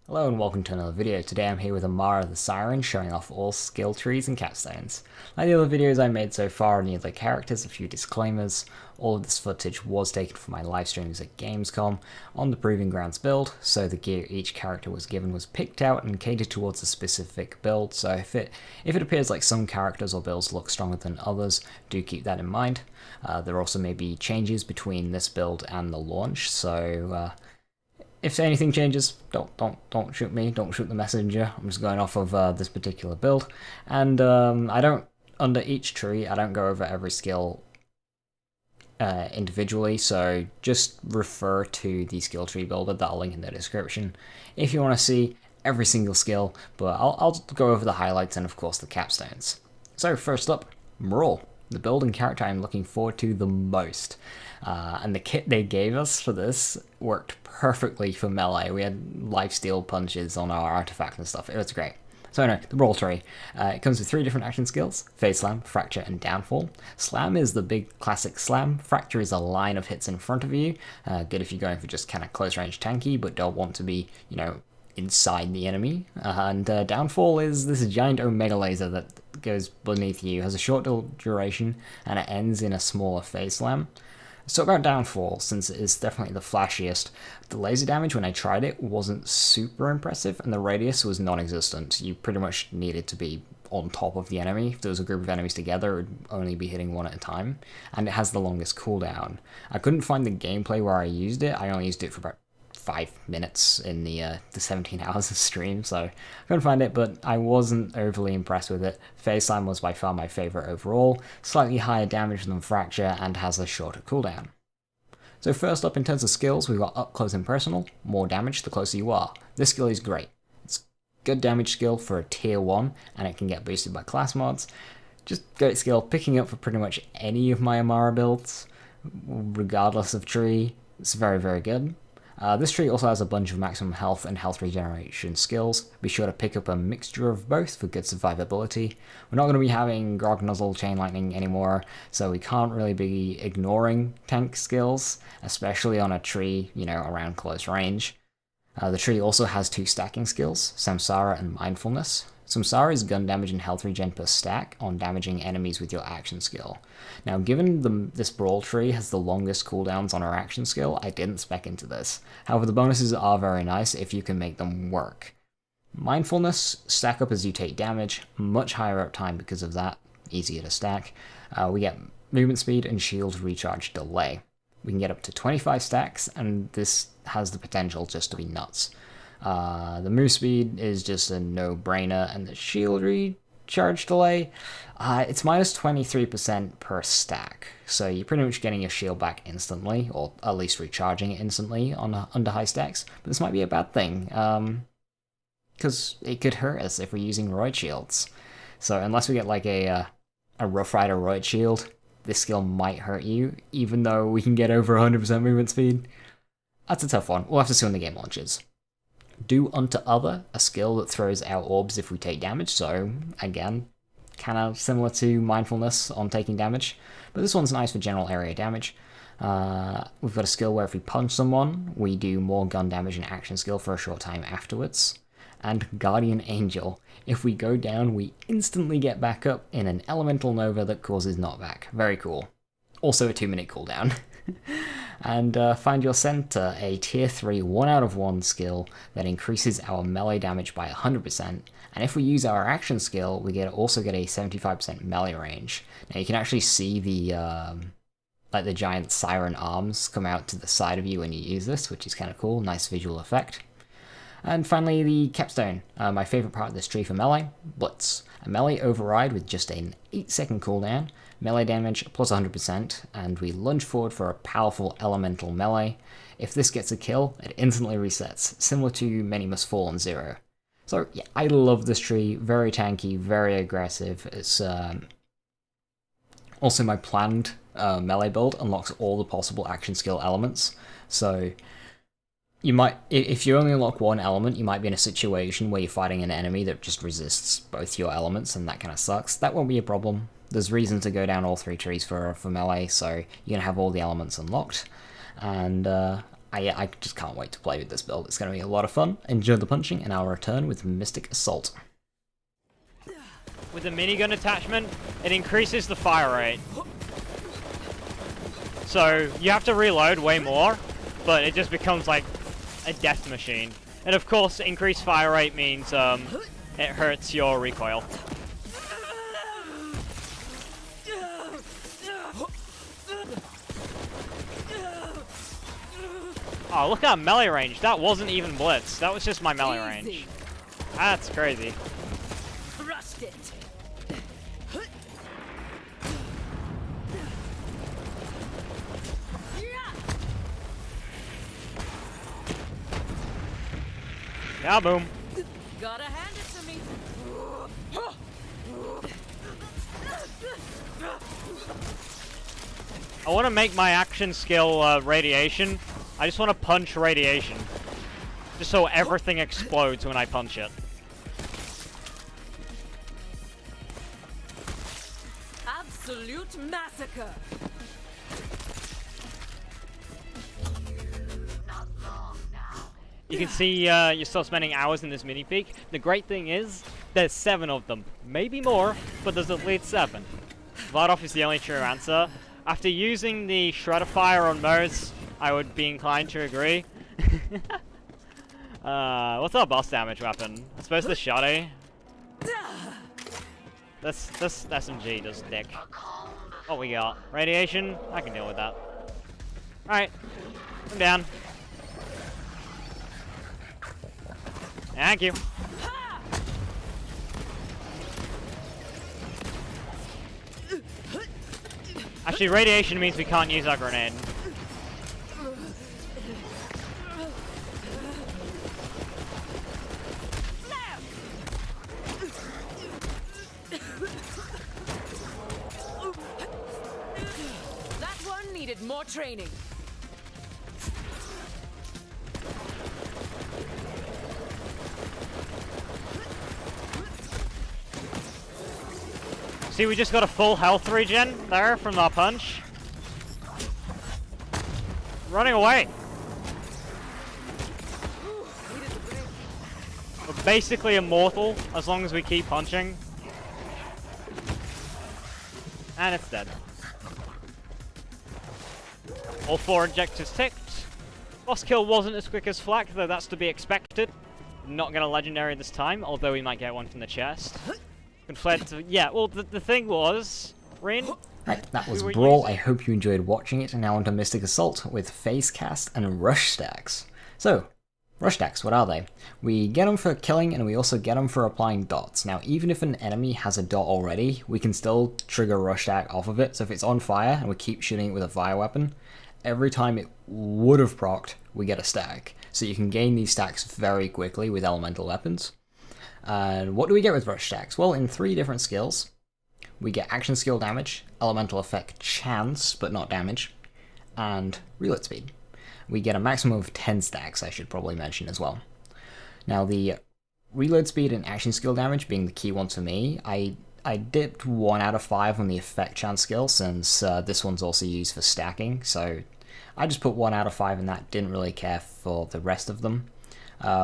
Hello and welcome to another video. Today I'm here with Amara the Siren, showing off all skill trees and capstones. Like the other videos I made so far on the other characters, a few disclaimers. All of this footage was taken from my live streams at Gamescom on the Proving Grounds build, so the gear each character was given was picked out and catered towards a specific build, so if it appears like some characters or builds look stronger than others, do keep that in mind. There also may be changes between this build and the launch, so if anything changes, don't shoot me, don't shoot the messenger. I'm just going off of this particular build, and I don't, under each tree, I don't go over every skill individually, so just refer to the skill tree builder that I'll link in the description if you want to see every single skill, but I'll go over the highlights and of course the capstones. So first up, Brawl, the build and character I'm looking forward to the most. And the kit they gave us for this worked perfectly for melee. We had lifesteal punches on our artifacts and stuff. It was great. So anyway, the Brawl tree. It comes with 3 different action skills: Phase Slam, Fracture, and Downfall. Slam is the big classic slam. Fracture is a line of hits in front of you. Good if you're going for just kind of close range tanky, but don't want to be, inside the enemy. And Downfall is this giant Omega laser that goes beneath you, has a short duration, and it ends in a smaller Phase Slam. So about Downfall, since it is definitely the flashiest, the laser damage when I tried it wasn't super impressive, and the radius was non-existent. You pretty much needed to be on top of the enemy. If there was a group of enemies together, it would only be hitting one at a time, and it has the longest cooldown. I couldn't find the gameplay where I used it. I only used it for about 5 minutes in the 17 hours of stream, so I couldn't find it, but I wasn't overly impressed with it. Phase Slam was by far my favourite overall, slightly higher damage than Fracture, and has a shorter cooldown. So first up in terms of skills, we've got Up Close and Personal, more damage the closer you are. This skill is great. It's good damage skill for a tier 1, and it can get boosted by class mods. Just great skill, picking up for pretty much any of my Amara builds, regardless of tree. It's very, very good. This tree also has a bunch of maximum health and health regeneration skills. Be sure to pick up a mixture of both for good survivability. We're not going to be having Grog Nuzzle Chain Lightning anymore, so we can't really be ignoring tank skills, especially on a tree, around close range. The tree also has 2 stacking skills, Samsara and Mindfulness. Samsara is gun damage and health regen per stack on damaging enemies with your action skill. Now, given this Brawl tree has the longest cooldowns on our action skill, I didn't spec into this. However, the bonuses are very nice if you can make them work. Mindfulness, stack up as you take damage, much higher uptime because of that, easier to stack. We get movement speed and shield recharge delay. We can get up to 25 stacks, and this has the potential just to be nuts. The move speed is just a no-brainer, and the shield recharge delay, it's minus 23% per stack, so you're pretty much getting your shield back instantly, or at least recharging it instantly under high stacks, but this might be a bad thing, because it could hurt us if we're using Roid shields. So unless we get like a Rough Rider Roid shield, this skill might hurt you, even though we can get over 100% movement speed. That's a tough one. We'll have to see when the game launches. Do Unto Other, a skill that throws out orbs if we take damage, so again, kind of similar to Mindfulness on taking damage, but this one's nice for general area damage. We've got a skill where if we punch someone, we do more gun damage and action skill for a short time afterwards. And Guardian Angel, if we go down, we instantly get back up in an elemental nova that causes knockback. Very cool. Also a 2-minute cooldown. And Find Your Center, a tier 3 1 out of 1 skill that increases our melee damage by 100%, and if we use our action skill, we also get a 75% melee range. Now you can actually see the giant Siren arms come out to the side of you when you use this, which is kind of cool, nice visual effect. And finally, the Capstone, my favourite part of this tree for melee, Blitz. A melee override with just an 8-second cooldown, melee damage plus 100%, and we lunge forward for a powerful elemental melee. If this gets a kill, it instantly resets, similar to Many Must Fall on Zero. So yeah, I love this tree, very tanky, very aggressive. It's also my planned melee build unlocks all the possible action skill elements, so you might, if you only unlock one element, you might be in a situation where you're fighting an enemy that just resists both your elements, and that kind of sucks. That won't be a problem. There's reason to go down all 3 trees for melee, so you're going to have all the elements unlocked. And I just can't wait to play with this build. It's going to be a lot of fun. Enjoy the punching, and I'll return with Mystic Assault. With the minigun attachment, it increases the fire rate. So you have to reload way more, but it just becomes like a death machine. And of course, increased fire rate means it hurts your recoil. Oh, look at that melee range. That wasn't even blitz. That was just my melee range. That's crazy. Thrust it. Yeah, boom. Gotta hand it to me. I want to make my action skill radiation. I just want to punch radiation. Just so everything explodes when I punch it. Absolute massacre. You can see you start spending hours in this mini peak. The great thing is, there's 7 of them. Maybe more, but there's at least 7. Vardoff is the only true answer. After using the Shredder Fire on Mo's, I would be inclined to agree. What's our boss damage weapon? I suppose the Shotty. This SMG does dick. What we got? Radiation? I can deal with that. Alright. I'm down. Thank you. Actually, radiation means we can't use our grenade. That one needed more training. See, we just got a full health regen there from our punch. Running away. We're basically immortal as long as we keep punching. And it's dead. All 4 objectives ticked. Boss kill wasn't as quick as Flak, though that's to be expected. Not gonna legendary this time, although we might get one from the chest. Yeah, well, the thing was, Rin. Right, that was Brawl. I hope you enjoyed watching it. And now onto Mystic Assault with Phase Cast and Rush Stacks. So, Rush Stacks, what are they? We get them for killing, and we also get them for applying dots. Now, even if an enemy has a dot already, we can still trigger Rush Stack off of it. So if it's on fire, and we keep shooting it with a fire weapon, every time it would have procced, we get a stack. So you can gain these stacks very quickly with elemental weapons. And what do we get with Rush Stacks? Well, in 3 different skills, we get action skill damage, elemental effect chance, but not damage, and reload speed. We get a maximum of 10 stacks, I should probably mention as well. Now, the reload speed and action skill damage being the key ones for me, I dipped 1 out of 5 on the effect chance skill, since this one's also used for stacking, so I just put 1 out of 5 in that, didn't really care for the rest of them.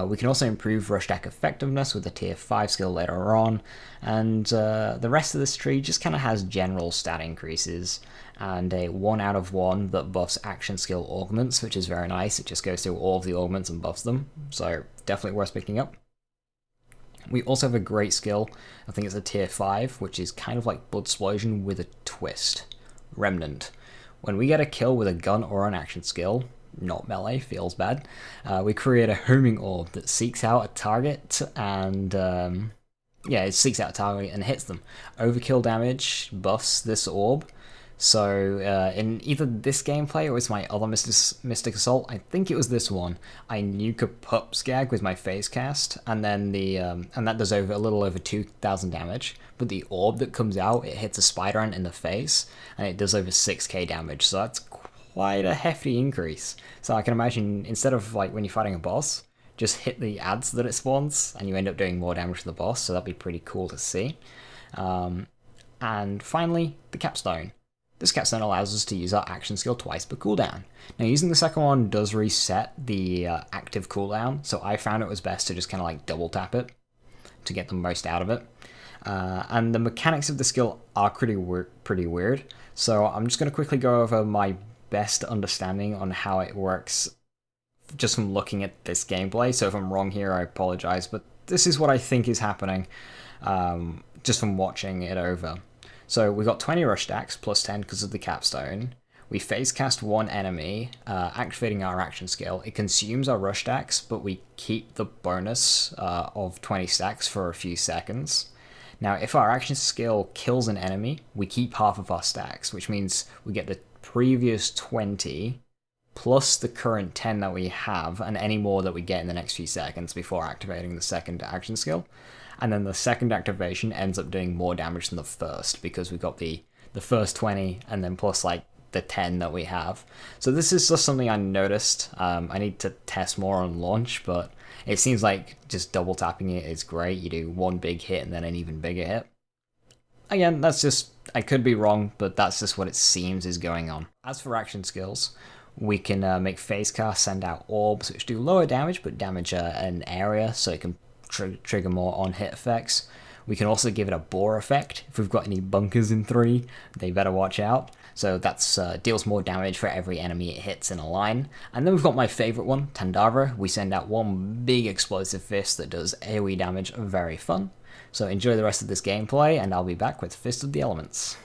We can also improve Rush Stack effectiveness with a tier 5 skill later on, and the rest of this tree just kind of has general stat increases, and a 1 out of 1 that buffs action skill augments, which is very nice. It just goes through all of the augments and buffs them, so definitely worth picking up. We also have a great skill, I think it's a tier 5, which is kind of like Blood Explosion with a twist. Remnant. When we get a kill with a gun or an action skill, not melee, feels bad, we create a homing orb that seeks out a target and it seeks out a target and hits them. Overkill damage buffs this orb, so in either this gameplay or it's my other Mystic Assault, I think it was this one, I nuke a pup skag with my phase cast, and then and that does a little over 2,000 damage, but the orb that comes out, it hits a spider ant in the face and it does over 6k damage, so that's quite a hefty increase. So I can imagine, instead of like when you're fighting a boss, just hit the ads that it spawns and you end up doing more damage to the boss, so that'd be pretty cool to see. And finally, the Capstone. This capstone allows us to use our action skill twice per cooldown. Now using the second one does reset the active cooldown, so I found it was best to just kind of like double tap it to get the most out of it. And the mechanics of the skill are pretty weird, so I'm just going to quickly go over my best understanding on how it works just from looking at this gameplay. So if I'm wrong here, I apologize, but this is what I think is happening just from watching it over. So we got 20 rush stacks plus 10 because of the capstone. We phase cast one enemy, activating our action skill. It consumes our rush stacks, but we keep the bonus of 20 stacks for a few seconds. Now, if our action skill kills an enemy, we keep half of our stacks, which means we get the previous 20 plus the current 10 that we have, and any more that we get in the next few seconds before activating the second action skill. And then the second activation ends up doing more damage than the first, because we got the first 20 and then plus like the 10 that we have. So this is just something I noticed. I need to test more on launch, but it seems like just double tapping it is great. You do one big hit and then an even bigger hit. Again, that's just, I could be wrong, but that's just what it seems is going on. As for action skills, we can make phase cast, send out orbs, which do lower damage, but damage an area, so it can trigger more on-hit effects. We can also give it a bore effect. If we've got any bunkers in 3, they better watch out. So that's deals more damage for every enemy it hits in a line. And then we've got my favourite one, Tandara. We send out one big explosive fist that does AoE damage, very fun. So enjoy the rest of this gameplay, and I'll be back with Fist of the Elements.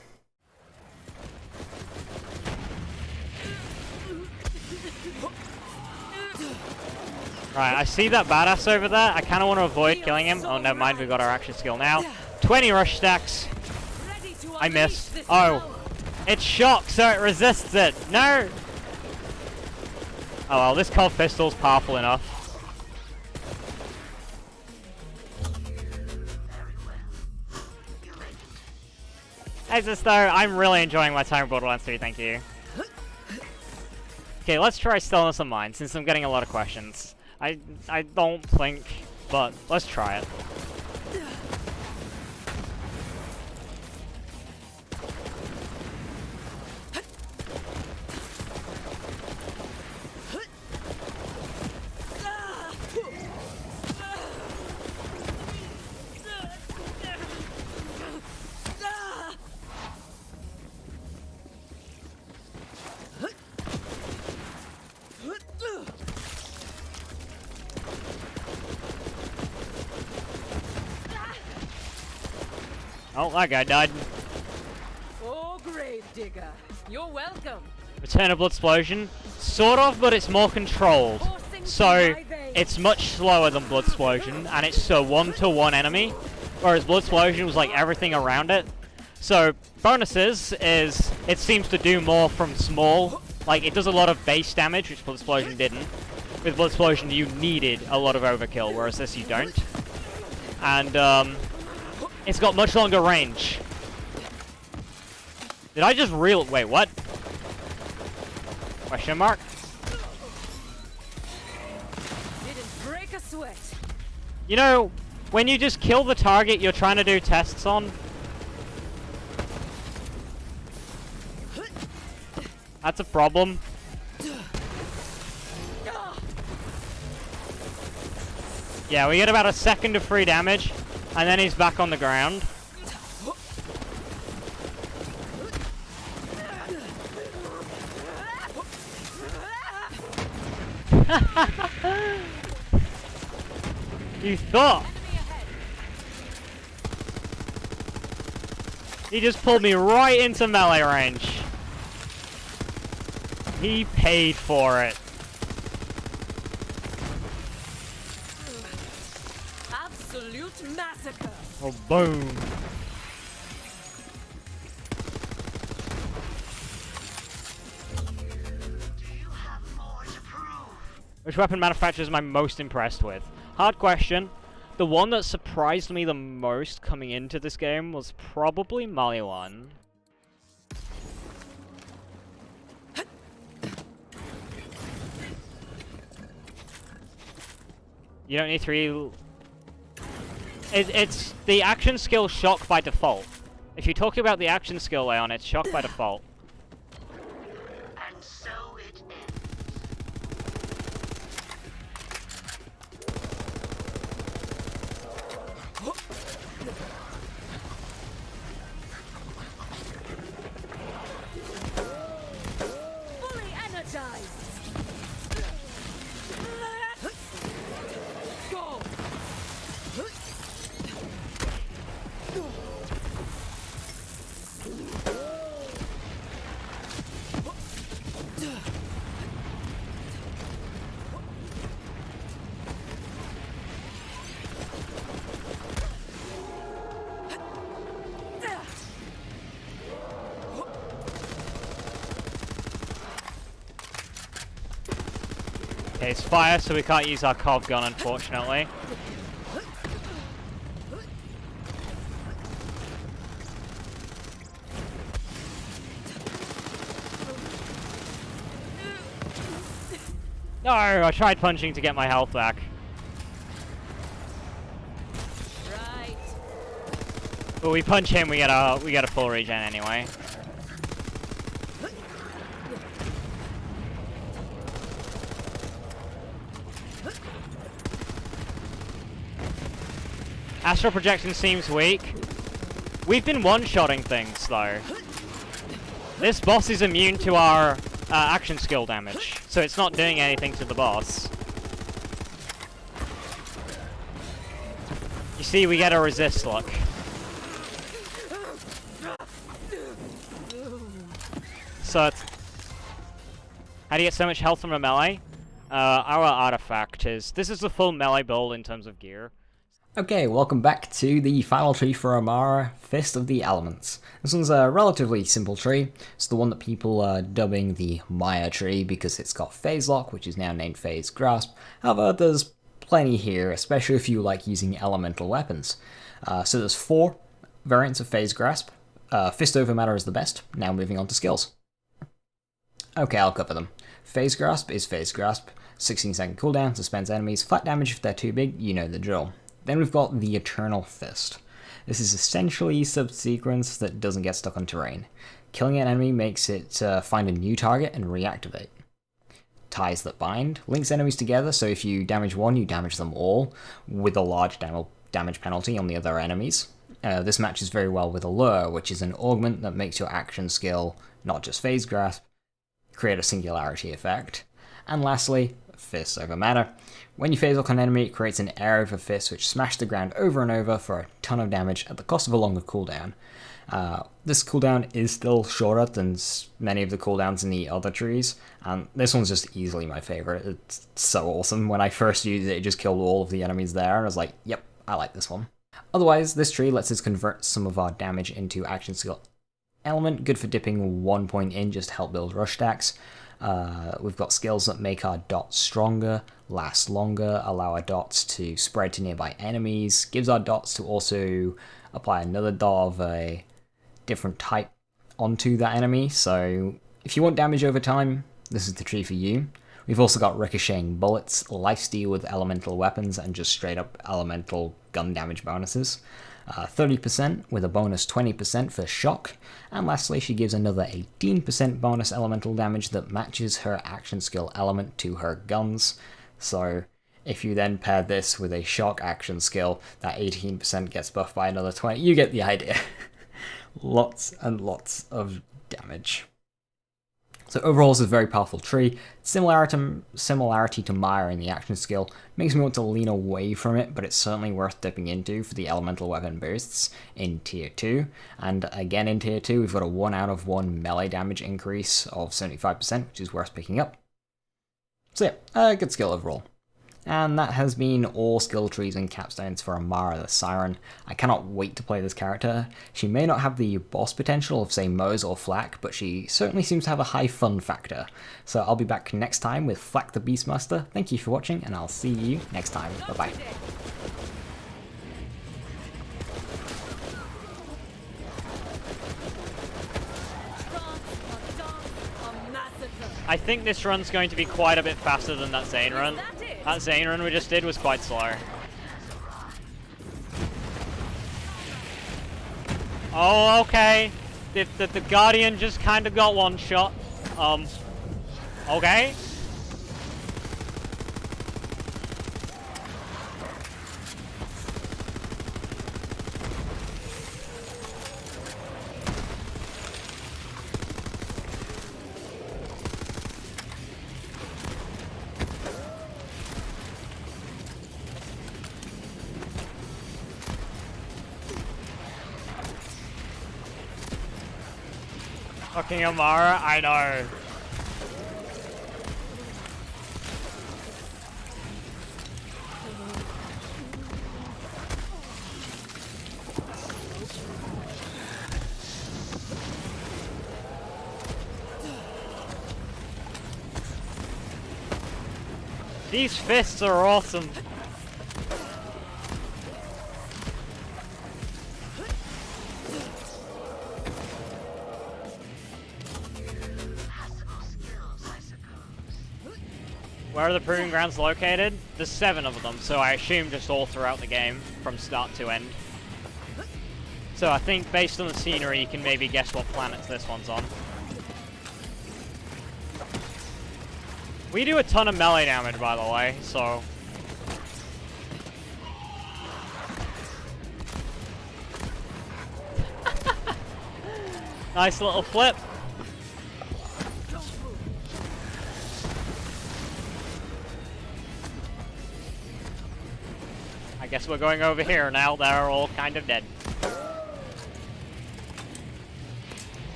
Right, I see that badass over there. I kind of want to avoid killing him. Oh, never mind, we got our action skill now. 20 rush stacks. I missed. Oh, it's shock, so it resists it. No! Oh well, this cold pistol's powerful enough. Hey sister, I'm really enjoying my time in Borderlands 3, thank you. Okay, let's try Stillness of Mind, since I'm getting a lot of questions. I don't think, but let's try it. Oh, that guy died. Oh, grave digger. You're welcome. Return of Blood Explosion. Sort of, but it's more controlled. So, it's much slower than Blood Explosion, and it's a one-to-one enemy, whereas Blood Explosion was like everything around it. So, bonuses is, it seems to do more from small. Like, it does a lot of base damage, which Blood Explosion didn't. With Blood Explosion, you needed a lot of overkill, whereas this you don't. And, it's got much longer range. Did I just wait, what? Question mark? Didn't break a sweat. You know, when you just kill the target you're trying to do tests on, that's a problem. Yeah, we get about a second of free damage, and then he's back on the ground. You thought. He just pulled me right into melee range. He paid for it. Absolute massacre. Oh, boom. Which weapon manufacturers am I most impressed with? Hard question. The one that surprised me the most coming into this game was probably Maliwan. You don't need 3... It's the action skill shock by default. If you're talking about the action skill, Leon, it's shock by default. Okay, it's fire, so we can't use our Cov gun, unfortunately. No, I tried punching to get my health back. Right. But we punch him, we get a full regen anyway. Astral projection seems weak. We've been one-shotting things though. This boss is immune to our action skill damage, so it's not doing anything to the boss. You see, we get a resist look. So it's... How do you get so much health from a melee? Our artifact is... This is the full melee build in terms of gear. Okay, welcome back to the final tree for Amara, Fist of the Elements. This one's a relatively simple tree. It's the one that people are dubbing the Maya tree because it's got Phase Lock, which is now named Phase Grasp. However, there's plenty here, especially if you like using elemental weapons. So there's 4 variants of Phase Grasp. Fist over Matter is the best. Now moving on to skills. Okay, I'll cover them. Phase Grasp is Phase Grasp. 16-second cooldown, suspends enemies, flat damage if they're too big, you know the drill. Then we've got the Eternal Fist. This is essentially subsequence that doesn't get stuck on terrain. Killing an enemy makes it find a new target and reactivate. Ties that bind links enemies together, so if you damage one, you damage them all, with a large damage penalty on the other enemies. This matches very well with Allure, which is an augment that makes your action skill, not just Phase Grasp, create a singularity effect. And lastly, Fists over Matter. When you phase lock an enemy, it creates an area of a fist which smash the ground over and over for a ton of damage at the cost of a longer cooldown. This cooldown is still shorter than many of the cooldowns in the other trees, and this one's just easily my favorite. It's so awesome. When I first used it, it just killed all of the enemies there, and I was like, yep, I like this one. Otherwise, this tree lets us convert some of our damage into action skill element, good for dipping 1 point in just to help build rush stacks. We've got skills that make our dots stronger, last longer, allow our dots to spread to nearby enemies, gives our dots to also apply another dot of a different type onto that enemy, so if you want damage over time, this is the tree for you. We've also got ricocheting bullets, lifesteal with elemental weapons, and just straight up elemental gun damage bonuses. 30% with a bonus 20% for shock, and lastly she gives another 18% bonus elemental damage that matches her action skill element to her guns. So if you then pair this with a shock action skill, that 18% gets buffed by another 20. You get the idea. Lots and lots of damage. So overall, it's a very powerful tree. Similarity to Maya in the action skill makes me want to lean away from it, but it's certainly worth dipping into for the elemental weapon bursts in tier 2. And again in tier 2, we've got a 1 out of 1 melee damage increase of 75%, which is worth picking up. So yeah, good skill overall. And that has been all skill trees and capstones for Amara the Siren. I cannot wait to play this character. She may not have the boss potential of say Moze or Flak, but she certainly seems to have a high fun factor. So I'll be back next time with Flak the Beastmaster. Thank you for watching, and I'll see you next time. Bye bye. I think this run's going to be quite a bit faster than that Zane run. That Zane run we just did was quite slow. Oh, okay. The Guardian just kind of got one shot. Okay. Fucking Amara, I know. These fists are awesome. Where are the proving grounds located? There's 7 of them, so I assume just all throughout the game, from start to end. So I think based on the scenery, you can maybe guess what planet this one's on. We do a ton of melee damage, by the way, so... Nice little flip. I guess we're going over here now. They're all kind of dead.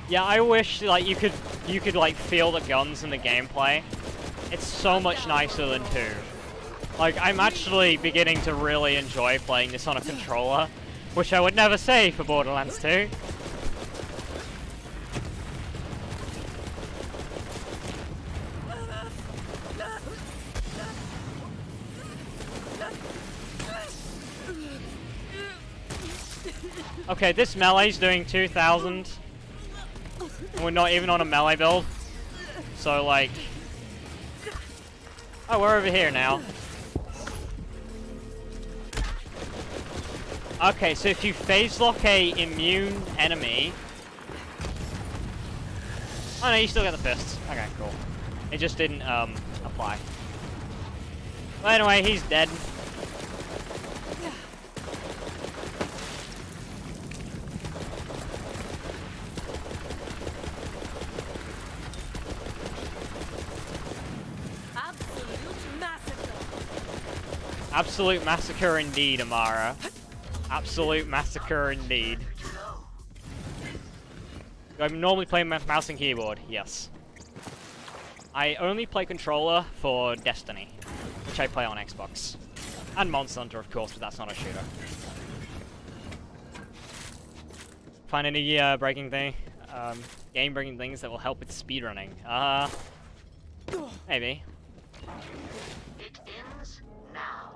Yeah, I wish like you could like feel the guns in the gameplay. It's so much nicer than 2. Like I'm actually beginning to really enjoy playing this on a controller, which I would never say for Borderlands 2. Okay, this melee's doing 2,000. We're not even on a melee build. So, like... Oh, we're over here now. Okay, so if you phase lock a immune enemy... Oh no, you still get the fists. Okay, cool. It just didn't, apply. Well, anyway, he's dead. Absolute massacre indeed, Amara. Absolute massacre indeed. Do I normally play mouse and keyboard? Yes. I only play controller for Destiny, which I play on Xbox. And Monster Hunter, of course, but that's not a shooter. Find any breaking thing, game-breaking things that will help with speedrunning. Maybe. It ends now.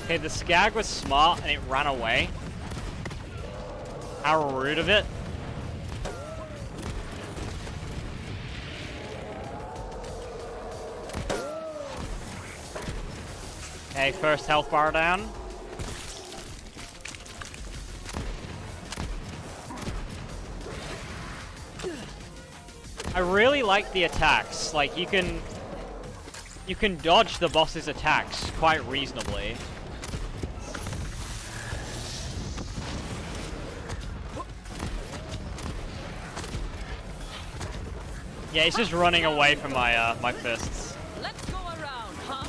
Okay, the Skag was smart and it ran away. How rude of it. Okay, first health bar down. I really like the attacks. Like you can dodge the boss's attacks quite reasonably. Yeah, he's just running away from my my fists. Let's go around, huh?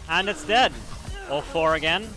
And it's dead. All 4 again.